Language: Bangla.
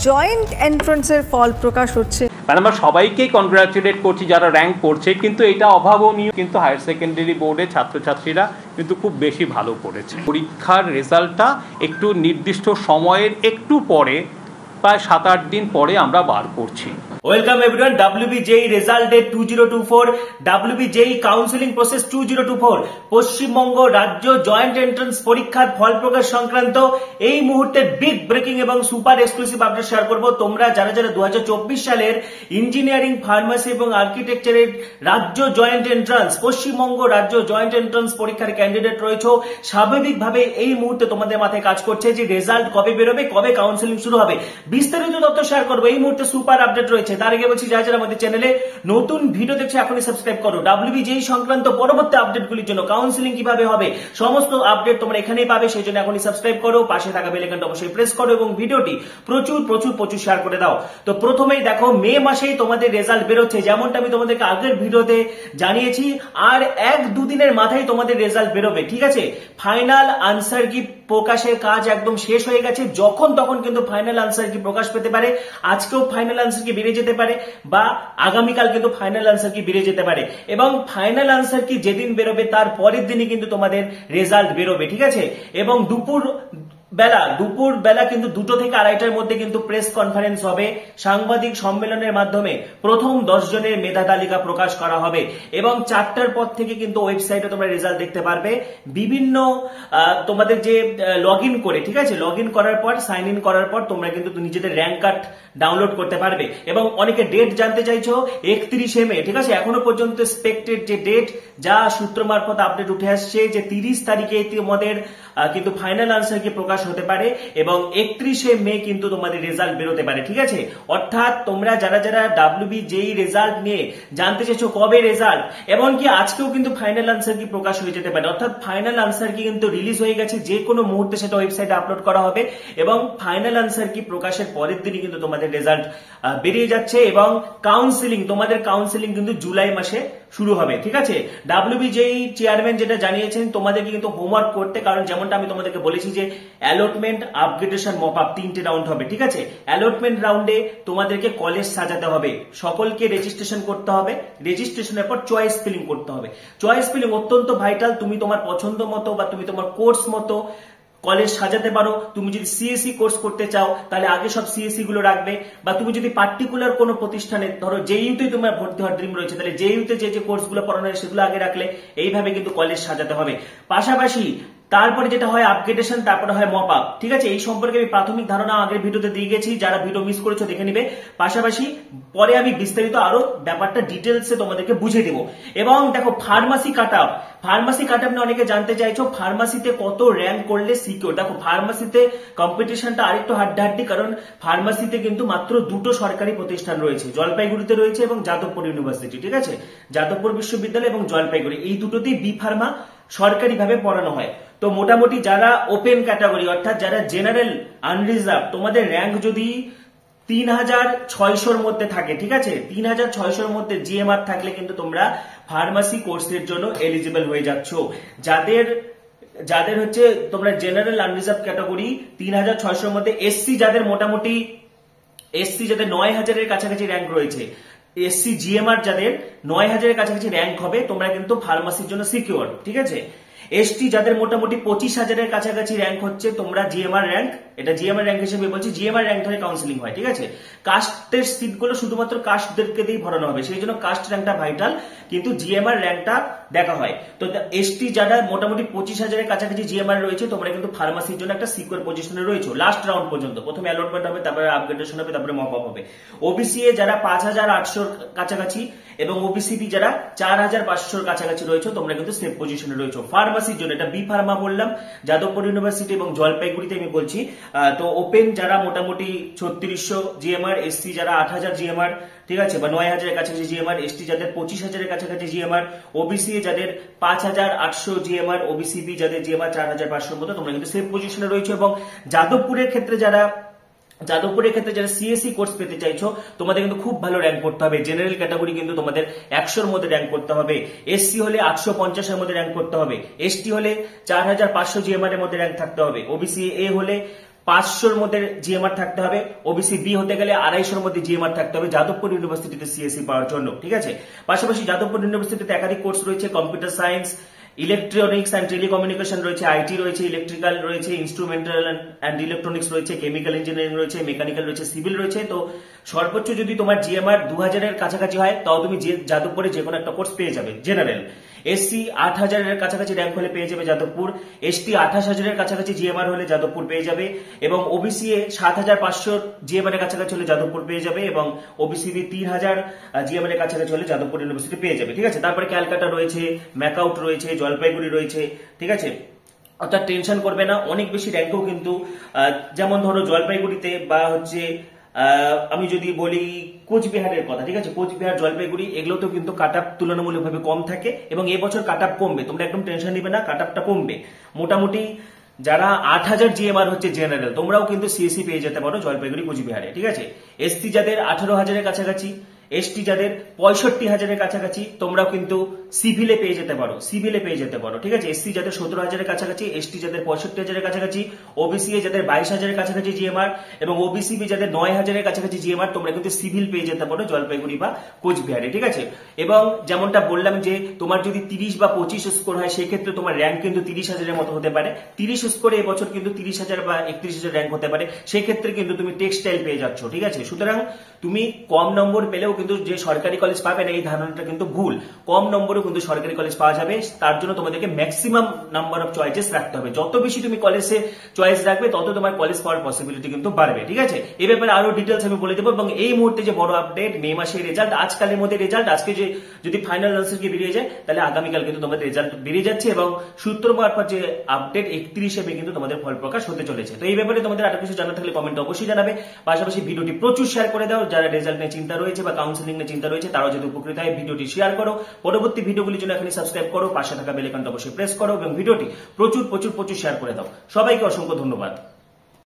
জয়েন্ট এন্ট্রান্সের ফল প্রকাশ হচ্ছে। আমরা সবাইকেই কনগ্রাচুলেট করছি যারা র্যাঙ্ক করছে, কিন্তু এটা অভাবনীয়। কিন্তু হায়ার সেকেন্ডারি বোর্ডে ছাত্রছাত্রীরা কিন্তু খুব বেশি ভালো করেছে। পরীক্ষার রেজাল্টটা একটু নির্দিষ্ট সময়ের একটু পরে, প্রায় 7-8 দিন পরে আমরা বার করছি। Welcome everyone. WBJEE result date 2024, WBJEE counselling process 2024, Paschimbanga রাজ্য জয়েন্ট এন্ট্রান্স পরীক্ষার ফল প্রকাশ সংক্রান্ত এই মুহূর্তে বিগ ব্রেকিং এবং সুপার এক্সক্লুসিভ আপডেট শেয়ার করব। তোমরা যারা 2024 সালের ইঞ্জিনিয়ারিং, ফার্মাসি এবং আর্কিটেকচারের রাজ্য জয়েন্ট এন্ট্রান্স, পশ্চিমবঙ্গ রাজ্য জয়েন্ট এন্ট্রান্স পরীক্ষার ক্যান্ডিডেট রয়েছে, স্বাভাবিকভাবে এই মুহূর্তে তোমাদের মাথায় কাজ করছে যে রেজাল্ট কবে বেরোবে, কবে কাউন্সিলিং শুরু হবে। বিস্তারিত তথ্য শেয়ার করবো। এই মুহূর্তে সুপার আপডেট রয়েছে। তার আগে বলছি, যারা আমাদের চ্যানেলে নতুন ভিডিও দেখছে এখনই সাবস্ক্রাইব করো। WBJEE সংক্রান্ত পরবর্তী আপডেটগুলির জন্য, কাউন্সিলিং কিভাবে হবে, সমস্ত আপডেট তোমরা এখানেই পাবে। সেই জন্য এখনই সাবস্ক্রাইব করো, পাশে থাকা বেল আইকনটা অবশ্যই প্রেস করো এবং ভিডিওটি প্রচুর প্রচুর প্রচুর শেয়ার করে দাও। তো প্রথমেই দেখো, মে মাসেই তোমাদের রেজাল্ট বেরোচ্ছে, যেমনটা আমি তোমাদেরকে আগের ভিডিওতে জানিয়েছি। আর 1-2 দিনের মাথায় তোমাদের রেজাল্ট বেরোবে, ঠিক আছে। ফাইনাল আনসার কি প্রকাশের কাজ একদম শেষ হয়ে গেছে। যখন তখন কিন্তু ফাইনাল আনসার কি প্রকাশ পেতে পারে। আজকেও ফাইনাল আনসার কি বেরিয়ে যেতে পারে, বা আগামীকাল কিন্তু ফাইনাল আনসার কি বেরিয়ে যেতে পারে। এবং ফাইনাল আনসার কি যেদিন বেরোবে তার পরের দিনই কিন্তু তোমাদের রেজাল্ট বেরোবে, ঠিক আছে। এবং দুপুর বেলা কিন্তু 2টো থেকে 2:30টার মধ্যে কিন্তু প্রেস কনফারেন্স হবে। সাংবাদিক সম্মেলনের মাধ্যমে প্রথম 10 জনের মেধা তালিকা প্রকাশ করা হবে এবং 4টার পর থেকে কিন্তু ওয়েবসাইটে তোমরা রেজাল্ট দেখতে পারবে। বিভিন্ন তোমাদের যে লগ ইন করে, ঠিক আছে, লগ ইন করার পর, সাইন ইন করার পর তোমরা কিন্তু নিজেদের র্যাঙ্ক কার্ড ডাউনলোড করতে পারবে। এবং অনেকে ডেট জানতে চাইছো, 31শে মে, ঠিক আছে। এখনো পর্যন্ত এক্সপেক্টেড যে ডেট, যা সূত্র মারফত আপডেট উঠে আসছে, যে 30 তারিখে তোমাদের কিন্তু ফাইনাল আনসার কি প্রকাশ হতে পারে এবং 31শে মে কিন্তু তোমাদের রেজাল্ট বেরোতে পারে, ঠিক আছে। অর্থাৎ তোমরা যারা WBJEE রেজাল্ট নিয়ে জানতে চাইছো কবে রেজাল্ট, এমনকি আজকেও কিন্তু ফাইনাল আনসার কি প্রকাশ হয়ে যেতে পারে। অর্থাৎ ফাইনাল আনসার কি কিন্তু রিলিজ হয়ে গেছে, যে কোনো মুহূর্তে সেটা ওয়েবসাইটে আপলোড করা হবে এবং ফাইনাল আনসার কি প্রকাশের পরের দিনই কিন্তু তোমাদের রেজাল্ট বেরিয়ে যাচ্ছে। এবং তোমাদের কাউন্সিলিং কিন্তু জুলাই মাসে শুরু হবে, ঠিক আছে। WBJEE চেয়ারম্যান যেটা জানিয়েছেন, তোমাদেরকে কিন্তু হোমওয়ার্ক করতে, কারণ যেমনটা আমি তোমাদেরকে বলেছি যে অ্যালটমেন্ট, আপগ্রেডেশন, মপ আপ 3টে রাউন্ড হবে, ঠিক আছে। অ্যালটমেন্ট রাউন্ডে তোমাদেরকে কলেজ সাজাতে হবে, সকলকে রেজিস্ট্রেশন করতে হবে। রেজিস্ট্রেশনের পর চয়েস ফিলিং করতে হবে। চয়েস ফিলিং অত্যন্ত ভাইটাল। তুমি তোমার পছন্দ মতো বা তুমি তোমার কোর্স মতো কলেজ সাজাতে পারো। তুমি যদি সিএসসি কোর্স করতে চাও তাহলে আগে সব সিএসসি গুলো রাখবে, বা তুমি যদি পার্টিকুলার কোনো প্রতিষ্ঠানে, ধরো জেইউতে তোমার ভর্তি হওয়ার ড্রিম রয়েছে, তাহলে জেইউতে যে কোর্সগুলো পড়ানো হয় সেগুলো আগে রাখলে। এইভাবে কিন্তু কলেজ সাজাতে হবে। পাশাপাশি তারপরে যেটা হয় আপগ্রেডেশন, তারপরে হয় মপ আপ, ঠিক আছে। এই সম্পর্কে আমি প্রাথমিক ধারণা আগের ভিডিওতে দিয়ে গেছি, যারা ভিডিও মিস করেছো দেখে নিবে। পাশাপাশি পরে আমি বিস্তারিত আরো ব্যাপারটা ডিটেলসে তোমাদেরকে বুঝিয়ে দেবো। এবং দেখো, ফার্মাসি কাট আপ নিয়ে অনেকে জানতে চাইছো, ফার্মাসিতে কত র্যাঙ্ক করলে সিকিউর। দেখো, ফার্মাসিতে কম্পিটিশনটা আরেকটু হাড্ডাহাড্ডি, কারণ ফার্মাসিতে কিন্তু মাত্র 2টো সরকারি প্রতিষ্ঠান রয়েছে, জলপাইগুড়িতে রয়েছে এবং যাদবপুর ইউনিভার্সিটি, ঠিক আছে। যাদবপুর বিশ্ববিদ্যালয় এবং জলপাইগুড়ি, এই দুটোতেই বি ফার্মা সরকারিভাবে পড়ানো হয়। তো মোটামুটি যারা ওপেন ক্যাটাগরি, অর্থাৎ যারা জেনারেল আনরিজার্ভ, তোমাদের র্যাঙ্ক যদি 3600-র মধ্যে থাকে, ঠিক আছে, 3600-র মধ্যে জিএমআর থাকলে কিন্তু তোমরা ফার্মাসি কোর্সের জন্য এলিজিবল হয়ে যাচ্ছ। যাদের হচ্ছে তোমরা জেনারেল আনরিজার্ভ ক্যাটাগরি 3600-র মধ্যে, এসসি যাদের 9000-এর কাছাকাছি র্যাঙ্ক রয়েছে, এসসি জিএমআর যাদের 9000-এর কাছাকাছি র্যাঙ্ক হবে, তোমরা কিন্তু ফার্মাসির জন্য সিকিউর, ঠিক আছে। এসটি যাদের মোটামুটি 25,000-এর কাছাকাছি র্যাঙ্ক হচ্ছে, তোমরা জিএমআর র্যাঙ্ক, এটা জিএমআর র্যাঙ্ক হিসেবে বলছি, জিএমআর র্যাঙ্ক ধরে কাউন্সিলিং হয়, ঠিক আছে। কাস্টের সিটগুলো শুধুমাত্র কাস্টদেরকে দিয়ে ভরানো হবে, সেই জন্য কাস্ট র্যাঙ্কটা ভাইটাল, কিন্তু জিএমআর র্যাঙ্কটা দেখা হয়। তো এসটি যারা মোটামুটি 25,000-এর কাছাকাছি জিএমআর রয়েছে, তোমরা কিন্তু ফার্মাসির জন্য একটা সিকিউর পজিশনে রয়েছে লাস্ট রাউন্ড পর্যন্ত। প্রথমে অ্যালটমেন্ট হবে, তারপরে আপগ্রেডেশন হবে, তারপরে মপ আপ হবে। ওবিসি এ যারা 5,800-র কাছাকাছি এবং ওবিসিবি যারা 4,500-র কাছাকাছি রয়েছে, তোমরা কিন্তু সেফ পজিশনে রয়েছে ফার্মাসির জন্য। এটা বি ফার্মা বললাম, যাদবপুর ইউনিভার্সিটি এবং জলপাইগুড়িতে আমি বলছি। তো ওপেন যারা মোটামুটি 3600 জিএমআর, এসসি যারা 8000 জিএমআর, ঠিক আছে, বা 9000-এর কাছাকাছি জিএমআর, এসটি যাদের 25,000-এর কাছাকাছি জিএমআর, ওবিসি যাদের 5,800 জিএমআর, ওবিসিবি যাদের জিএমআর 4,500-র মতো, তোমরা কিন্তু সেফ পজিশনে রয়েছে। এবং যাদবপুরের ক্ষেত্রে যারা সিএসসি কোর্স পেতে চাইছো, তোমাদের কিন্তু খুব ভালো র্যাঙ্ক করতে হবে। জেনারেল ক্যাটাগরি কিন্তু তোমাদের 100-র মধ্যে র্যাঙ্ক করতে হবে, এসসি হলে 850-এর মধ্যে র্যাঙ্ক করতে হবে, এসটি হলে 4,500 জিএমআর এর মধ্যে র্যাঙ্ক থাকতে হবে, ওবিসি এ হলে 500-র মধ্যে জিএমআর থাকতে হবে, ওবিসি বি হতে গেলে 250-র মধ্যে জিএমআর থাকতে হবে যাদবপুর ইউনিভার্সিটিতে সিএসসি পাওয়ার জন্য। ঠিক আছে, পাশাপাশি যাদবপুর ইউনিভার্সিটিতে একাধিক কোর্স রয়েছে, computer science, electronics and telecommunication রয়েছে, আইটি রয়েছে, ইলেকট্রিক্যাল রয়েছে, ইনস্ট্রুমেন্টাল অ্যান্ড ইলেকট্রনিক্স রয়েছে, কেমিক্যাল ইঞ্জিনিয়ারিং রয়েছে, মেকানিক্যাল রয়েছে, সিভিল রয়েছে। তো সর্বোচ্চ যদি তোমার জিএমআর 2000-এর কাছাকাছি হয় তাও তুমি যাদবপুরে যে কোনো একটা কোর্স পেয়ে যাবে। জেনারেল এসসি 8000-এর কাছাকাছি র্যাঙ্ক হলে পেয়ে যাবে যাদবপুর, এসটি 28000-এর কাছাকাছি জিএমআর হলে যাদবপুর পেয়ে যাবে, এবং ওবিসি 7500 জিএমআর এর কাছাকাছি হলে যাদবপুর পেয়ে যাবে, এবং ওবিসি 3000 জিএমআর এর কাছাকাছি হলে যাদবপুর ইউনিভার্সিটি পেয়ে যাবে। ঠিক আছে, তারপরে ক্যালকাটা রয়েছে, ম্যাকআউট রয়েছে, জলপাইগুড়ি রয়েছে। ঠিক আছে, অর্থাৎ টেনশন করবে না, অনেক বেশি র্যাঙ্কও কিন্তু যেমন ধরো জলপাইগুড়িতে বা হচ্ছে আমি যদি বলি কোচবিহারের কথা, ঠিক আছে, কোচবিহার, জলপাইগুড়ি এগুলোতেও কিন্তু কাট আপ তুলনামূলকভাবে কম থাকে, এবং এবছর কাট আপ কমবে, তোমরা একদম টেনশন নিবে না, কাট আপটা কমবে। মোটামুটি যারা 8000 জিএমআর হচ্ছে জেনারেল, তোমরাও কিন্তু সিএসসি পেয়ে যেতে পারো জলপাইগুড়ি, কোচবিহারে। ঠিক আছে, এসসি যাদের 18000-এর কাছাকাছি, এসটি যাদের 65,000-এর কাছাকাছি, তোমরাও কিন্তু সিভিলে পেয়ে যেতে পারো, সিভিলে পেয়ে যেতে পারো। ঠিক আছে, এসসি যাদের 17,000-এর কাছাকাছি, এসটি যাদের 65,000-এর কাছাকাছি, ওবিসি যাদের 22,000-এর কাছাকাছি জিএমআর, এবং ওবিসিবি যাদের 9,000-এর কাছাকাছি জিএমআর, তোমরা কিন্তু সিভিল পেয়ে যেতে পারো জলপাইগুড়ি বা কোচবিহারে। ঠিক আছে, এবং যেমনটা বললাম যে তোমার যদি 30 বা 25 স্কোর হয় সেক্ষেত্রে তোমার র্যাঙ্ক কিন্তু 30,000-এর মতো হতে পারে। 30 স্কোরে এবছর কিন্তু 30,000 বা 31,000 র্যাঙ্ক হতে পারে, সেক্ষেত্রে কিন্তু তুমি টেক্সটাইল পেয়ে যাচ্ছ। ঠিক আছে, সুতরাং তুমি কম নম্বর পেলেও কিন্তু যে সরকারি কলেজ পাবে না এই ধারণাটা কিন্তু ভুল, কম নম্বরেও কিন্তু সরকারি কলেজ পাওয়া যাবে। তার জন্য তোমাদেরকে ম্যাক্সিমাম নাম্বার অফ চয়েসেস রাখতে হবে, যত বেশি তুমি কলেজে চয়েস রাখবে তত তোমার কলেজ পাওয়ার পসিবিলিটি কিন্তু বাড়বে। ঠিক আছে, এই ব্যাপারে আরো ডিটেলস আমি বলে দেবো, এবং এই মুহূর্তে যে বড় আপডেট, মে মাসের রেজাল্ট, আজকালের মধ্যে রেজাল্ট, আজকে যে যদি ফাইনাল আনসার কি বেরিয়ে যায় তাহলে আগামীকাল কিন্তু তোমাদের রেজাল্ট বেরিয়ে যাচ্ছে, এবং সূত্র মারফত যে আপডেট 31 মে কিন্তু তোমাদের ফল প্রকাশ হতে চলেছে। তো এই ব্যাপারে তোমাদের আরো কিছু জানার থাকলে কমেন্ট অবশ্যই জানাবে, পাশাপাশি ভিডিওটি প্রচুর শেয়ার করে দাও, যারা রেজাল্ট নিয়ে চিন্তা রয়েছে বা কাউন্সিলিং নিয়ে চিন্তা রয়েছে তারাও যদি উপকৃত হয় ভিডিওটি শেয়ার করো, পরবর্তী ভিডিওগুলির জন্য এখনই সাবস্ক্রাইব করো, পাশে থাকা বেল আইকনটা অবশ্যই প্রেস করো, এবং ভিডিওটি প্রচুর শেয়ার করে দাও। সবাইকে অসংখ্য ধন্যবাদ।